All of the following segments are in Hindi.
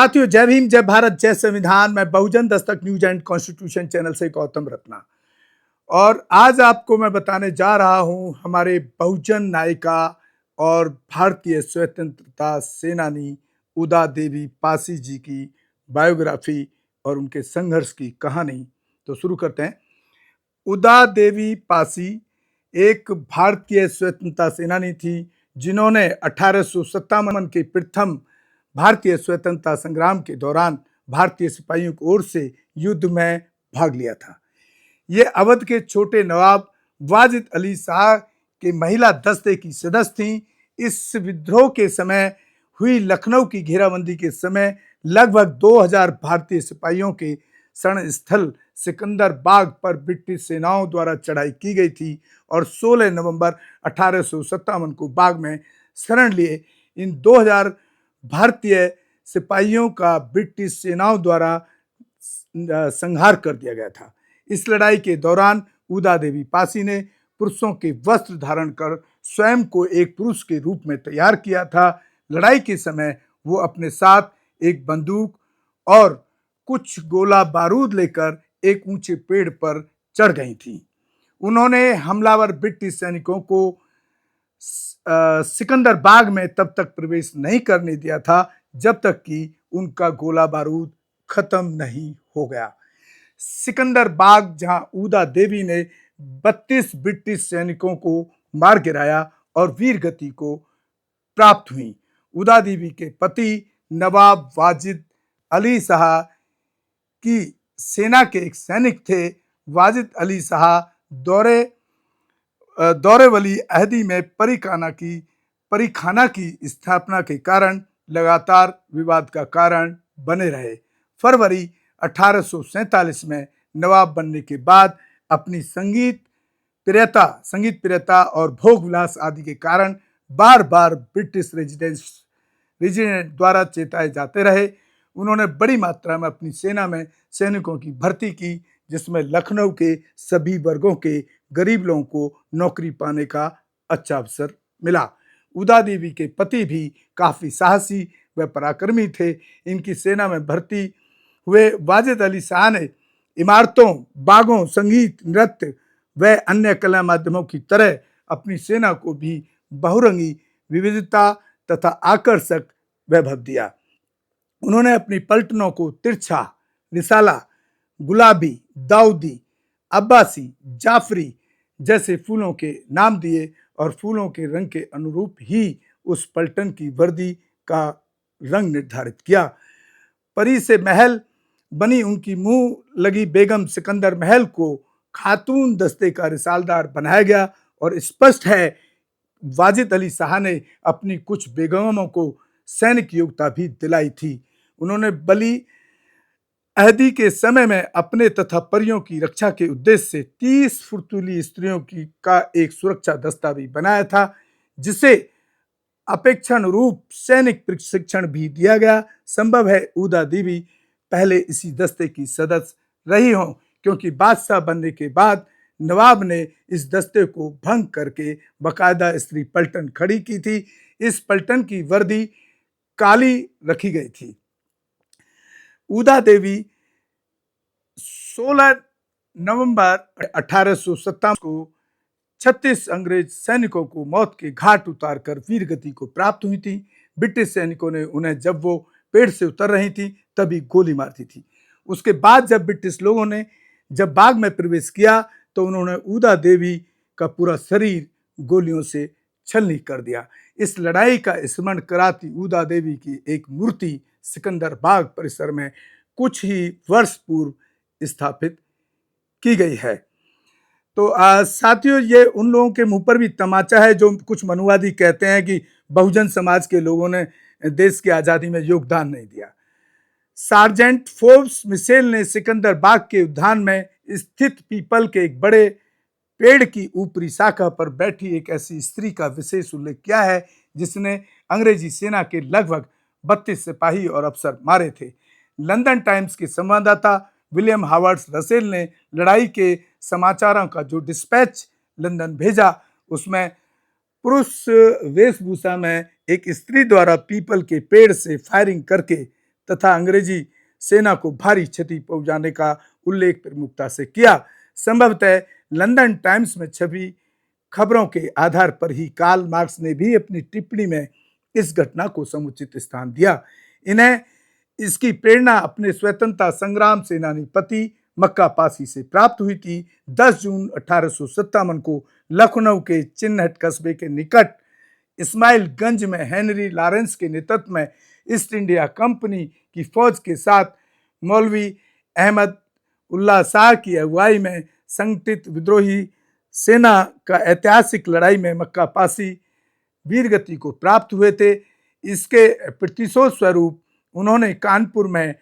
साथियों, जय भीम, जय भारत, जय संविधान। मैं बहुजन Dastak news and constitution channel से गौतम रत्ना, और आज आपको मैं बताने जा रहा हूं हमारे बहुजन नायिका और भारतीय स्वतंत्रता सेनानी उदा देवी पासी जी की बायोग्राफी और उनके संघर्ष की कहानी। तो शुरू करते हैं। उदा देवी पासी एक भारतीय स्वतंत्रता सेनानी थी जिन्होंने 1857 के प्रथम भारतीय स्वतंत्रता संग्राम के दौरान भारतीय सिपाहियों की ओर से युद्ध में भाग लिया था। ये अवध के छोटे नवाब वाजिद अली शाह के महिला दस्ते की सदस्य थीं। इस विद्रोह के समय हुई लखनऊ की घेराबंदी के समय लगभग 2000 भारतीय सिपाहियों के शरण स्थल सिकंदर बाग पर ब्रिटिश सेनाओं द्वारा चढ़ाई की गई थी और 16 नवंबर 1857 को बाग में शरण लिए इन 2000 भारतीय सिपाहियों का ब्रिटिश सेनाओं द्वारा संहार कर दिया गया था। इस लड़ाई के दौरान उदा देवी पासी ने पुरुषों के वस्त्र धारण कर स्वयं को एक पुरुष के रूप में तैयार किया था। लड़ाई के समय वो अपने साथ एक बंदूक और कुछ गोला बारूद लेकर एक ऊंचे पेड़ पर चढ़ गई थी। उन्होंने हमलावर ब्रिटिश सैनिकों को सिकंदर बाग में तब तक प्रवेश नहीं करने दिया था जब तक कि उनका गोला बारूद खत्म नहीं हो गया। सिकंदर बाग, जहां उदा देवी ने 32 ब्रिटिश सैनिकों को मार गिराया और वीर गति को प्राप्त हुई। उदा देवी के पति नवाब वाजिद अली शाह की सेना के एक सैनिक थे। वाजिद अली शाह दौरेवली अहदी में परिखाना की स्थापना के कारण लगातार विवाद का कारण बने रहे। फरवरी 1847 में नवाब बनने के बाद अपनी संगीत प्रियता और भोग विलास आदि के कारण बार बार ब्रिटिश रेजिडेंट द्वारा चेताए जाते रहे। उन्होंने बड़ी मात्रा में अपनी सेना में सैनिकों की भर्ती की, जिसमें लखनऊ के सभी वर्गों के गरीब लोगों को नौकरी पाने का अच्छा अवसर मिला। उदा देवी के पति भी काफी साहसी व पराक्रमी थे। इनकी सेना में भर्ती हुए वाजिद अली शाह ने इमारतों, बागों, संगीत, नृत्य व अन्य कला माध्यमों की तरह अपनी सेना को भी बहुरंगी विविधता तथा आकर्षक वैभव दिया। उन्होंने अपनी पलटनों को तिरछा, रिसाला, गुलाबी, दाऊदी, अब्बासी, जाफरी जैसे फूलों के नाम दिए और फूलों के रंग के अनुरूप ही उस पलटन की वर्दी का रंग निर्धारित किया। परी से महल बनी उनकी मुंह लगी बेगम सिकंदर महल को खातून दस्ते का रिसालदार बनाया गया और स्पष्ट है वाजिद अली शाह ने अपनी कुछ बेगमों को सैनिक योग्यता भी दिलाई थी। उन्होंने बली अहदी के समय में अपने तथा परियों की रक्षा के उद्देश्य से 30 फुर्तीली स्त्रियों का एक सुरक्षा दस्ता भी बनाया था, जिसे अपेक्षानुरूप सैनिक प्रशिक्षण भी दिया गया। संभव है उदा देवी पहले इसी दस्ते की सदस्य रही हों, क्योंकि बादशाह बनने के बाद नवाब ने इस दस्ते को भंग करके बाकायदा स्त्री पलटन खड़ी की थी। इस पलटन की वर्दी काली रखी गई थी। उदा देवी 16 नवंबर 1857 को 36 अंग्रेज सैनिकों को मौत के घाट उतारकर वीर गति को प्राप्त हुई थी। ब्रिटिश सैनिकों ने उन्हें जब वो पेड़ से उतर रही थी तभी गोली मार दी थी। उसके बाद जब ब्रिटिश लोगों ने जब बाग में प्रवेश किया तो उन्होंने उदा देवी का पूरा शरीर गोलियों से छलनी कर दिया। इस लड़ाई का स्मरण कराती उदा देवी की एक मूर्ति सिकंदर बाग परिसर में कुछ ही वर्ष पूर्व स्थापित की गई है। तो साथियों, ये उन लोगों के मुंह पर भी तमाचा है जो कुछ मनुवादी कहते हैं कि बहुजन समाज के लोगों ने देश की आज़ादी में योगदान नहीं दिया। सार्जेंट फोर्ब्स मिशेल ने सिकंदर बाग के उद्यान में स्थित पीपल के एक बड़े पेड़ की ऊपरी शाखा पर बैठी एक ऐसी स्त्री का विशेष उल्लेख किया है जिसने अंग्रेजी सेना के लगभग 32 सिपाही और अफसर मारे थे। लंदन टाइम्स के संवाददाता विलियम हावर्ड रसेल ने लड़ाई के समाचारों का जो डिस्पैच लंदन भेजा, उसमें पुरुष वेशभूषा में एक स्त्री द्वारा पीपल के पेड़ से फायरिंग करके तथा अंग्रेजी सेना को भारी क्षति पहुंचाने का उल्लेख प्रमुखता से किया। संभवतः लंदन टाइम्स में छपी खबरों के आधार पर ही कार्ल मार्क्स ने भी अपनी टिप्पणी में इस घटना को समुचित स्थान दिया। इन्हें इसकी प्रेरणा अपने स्वतंत्रता संग्राम सेनानी पति मक्का पासी से प्राप्त हुई थी। 10 जून 1857 को लखनऊ के चिन्हट कस्बे के निकट इस्माइलगंज में हेनरी लॉरेंस के नेतृत्व में ईस्ट इंडिया कंपनी की फौज के साथ मौलवी अहमद उल्लाह शाह की अगुवाई में संगठित विद्रोही सेना का ऐतिहासिक लड़ाई में मक्का पासी वीरगति को प्राप्त हुए थे। इसके प्रतिशोध स्वरूप उन्होंने कानपुर में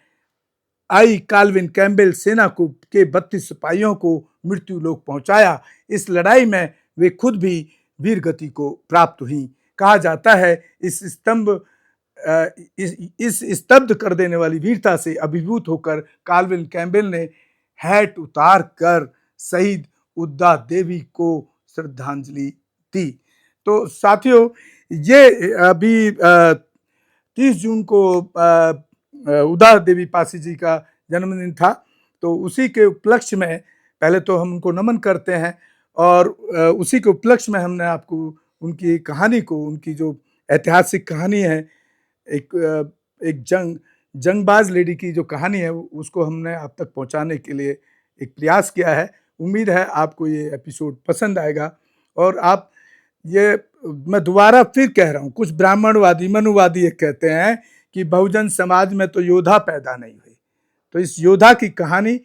आई काल्विन कैम्पबेल सेना को के 32 सिपाहियों को मृत्यु लोक पहुंचाया। इस लड़ाई में वे खुद भी वीरगति को प्राप्त हुई। कहा जाता है इस स्तब्ध कर देने वाली वीरता से अभिभूत होकर काल्विन कैम्पबेल ने हैट उतार कर शहीद उद्दा देवी को श्रद्धांजलि दी। तो साथियों, ये अभी 30 जून को उद्दा देवी पासी जी का जन्मदिन था, तो उसी के उपलक्ष्य में पहले तो हम उनको नमन करते हैं और उसी के उपलक्ष्य में हमने आपको उनकी कहानी को, उनकी जो ऐतिहासिक कहानी है, एक जंगबाज लेडी की जो कहानी है उसको हमने आप तक पहुंचाने के लिए एक प्रयास किया है। उम्मीद है आपको ये एपिसोड पसंद आएगा। और आप ये, मैं दोबारा फिर कह रहा हूँ, कुछ ब्राह्मणवादी मनुवादी ये कहते हैं कि बहुजन समाज में तो योद्धा पैदा नहीं हुए। तो इस योद्धा की कहानी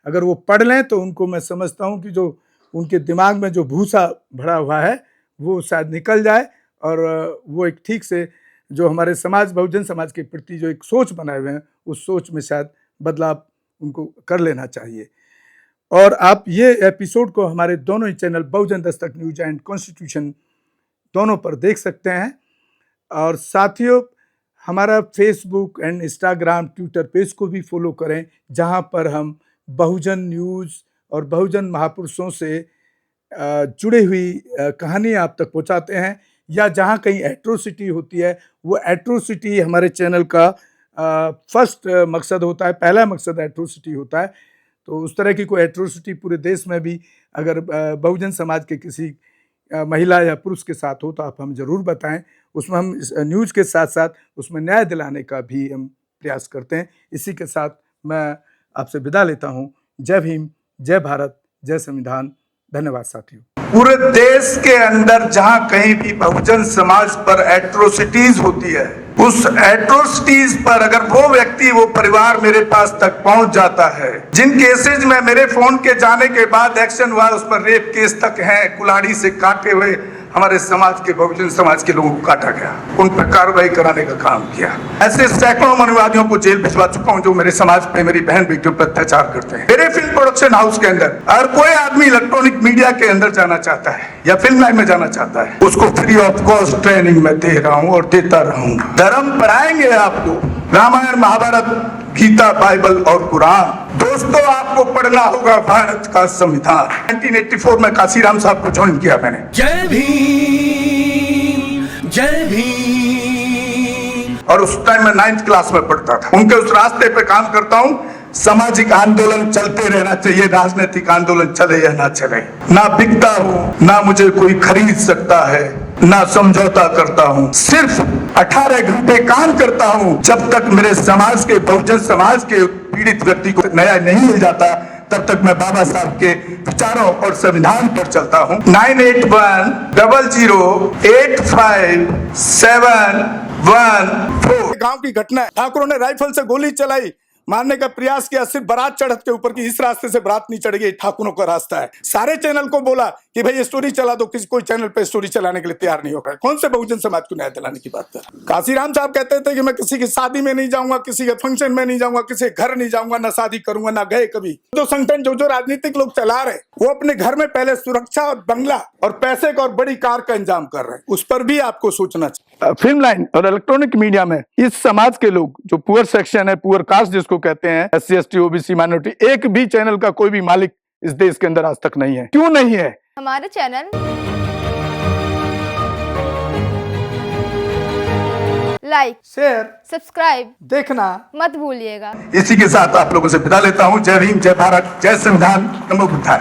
अगर वो पढ़ लें तो उनको मैं समझता हूँ कि जो उनके दिमाग में जो भूसा भरा हुआ है वो शायद निकल जाए और वो एक ठीक से जो हमारे समाज, बहुजन समाज के प्रति जो एक सोच बनाए हुए हैं, उस सोच में शायद बदलाव उनको कर लेना चाहिए। और आप ये एपिसोड को हमारे दोनों ही channel Bahujan Dastak news and constitution दोनों पर देख सकते हैं। और साथियों, हमारा Facebook and Instagram Twitter page को भी फॉलो करें, जहां पर हम बहुजन न्यूज़ और बहुजन महापुरुषों से जुड़ी हुई कहानी आप तक पहुंचाते हैं, या जहां कहीं एट्रोसिटी होती है वो एट्रोसिटी हमारे चैनल का फर्स्ट मकसद होता है, पहला मकसद एट्रोसिटी होता है। तो उस तरह की कोई एट्रोसिटी पूरे देश में भी अगर बहुजन समाज के किसी महिला या पुरुष के साथ हो तो आप हम जरूर बताएं। उसमें हम न्यूज़ के साथ साथ उसमें न्याय दिलाने का भी हम प्रयास करते हैं। इसी के साथ मैं आपसे विदा लेता हूं। जय भीम, जय भारत, जय संविधान। धन्यवाद साथियों। पूरे देश के अंदर जहां कहीं भी बहुजन समाज पर एट्रोसिटीज होती है, उस एट्रोसिटीज पर अगर वो व्यक्ति, वो परिवार मेरे पास तक पहुंच जाता है, जिन केसेज में मेरे फोन के जाने के बाद एक्शन हुआ, उस पर रेप केस तक हैं, कुल्हाड़ी से काटे हुए हमारे समाज के, बहुजन समाज के लोगों को काटा गया, उन पर कार्रवाई कराने का काम किया। ऐसे सैकड़ों मनुवादियों को जेल भिजवा चुका हूं जो मेरे समाज पे, मेरी बहन बेटियों पर अत्याचार करते हैं। मेरे फिल्म प्रोडक्शन हाउस के अंदर अगर कोई आदमी इलेक्ट्रॉनिक मीडिया के अंदर जाना चाहता है या फिल्म लाइन में जाना चाहता है, उसको फ्री ऑफ कॉस्ट ट्रेनिंग में दे रहा हूं और देता रहूंगा। धर्म पढ़ाएंगे आपको, रामायण, महाभारत, गीता, बाइबल और कुरान। दोस्तों, आपको पढ़ना होगा भारत का संविधान। 1984 में काशीराम साहब को ज्वाइन किया मैंने। जय भीम, जय भीम। और उस टाइम मैं 9th क्लास में पढ़ता था। उनके उस रास्ते पे काम करता हूँ। सामाजिक आंदोलन चलते रहना चाहिए, राजनीतिक आंदोलन चले या ना चले। ना बिकता हूँ, ना मुझे कोई खरीद सकता है, ना समझौता करता हूँ। सिर्फ 18 घंटे काम करता हूँ। जब तक मेरे समाज के, बहुजन समाज के पीड़ित व्यक्ति को न्याय नहीं मिल जाता, तब तक मैं बाबा साहब के विचारों और संविधान पर चलता हूँ। 9810085714। गांव की घटना है। ठाकुरों ने राइफल से गोली चलाई, मारने का प्रयास किया, सिर्फ बारात चढ़त के ऊपर की, इस रास्ते से बारात नहीं चढ़ेगी, ठाकुरों का रास्ता है। सारे चैनल को बोला कि भाई स्टोरी चला दो, किसी कोई चैनल पे स्टोरी चलाने के लिए तैयार नहीं होगा। कौन से बहुजन समाज को न्याय दिलाने की बात कर? काशीराम साहब कहते थे कि मैं किसी की शादी में नहीं जाऊंगा, किसी के फंक्शन में नहीं जाऊंगा, किसी घर नहीं जाऊंगा, ना शादी करूंगा, ना गए कभी। जो संगठन, जो राजनीतिक लोग चला रहे, वो अपने घर में पहले सुरक्षा और बंगला और पैसे का और बड़ी कार का इंतजाम कर रहे हैं। उस पर भी आपको सोचना चाहिए। फिल्म लाइन और इलेक्ट्रॉनिक मीडिया में इस समाज के लोग, जो पुअर सेक्शन है, पुअर कास्ट जिसको कहते हैं, SC ST OBC माइनॉरिटी, एक भी चैनल का कोई भी मालिक इस देश के अंदर आज तक नहीं है। क्यों नहीं है? हमारा चैनल लाइक, शेयर, सब्सक्राइब देखना मत भूलिएगा। इसी के साथ आप लोगों से विदा लेता हूं। जय भीम, जय भारत, जय संविधान, नमो बुद्धाय।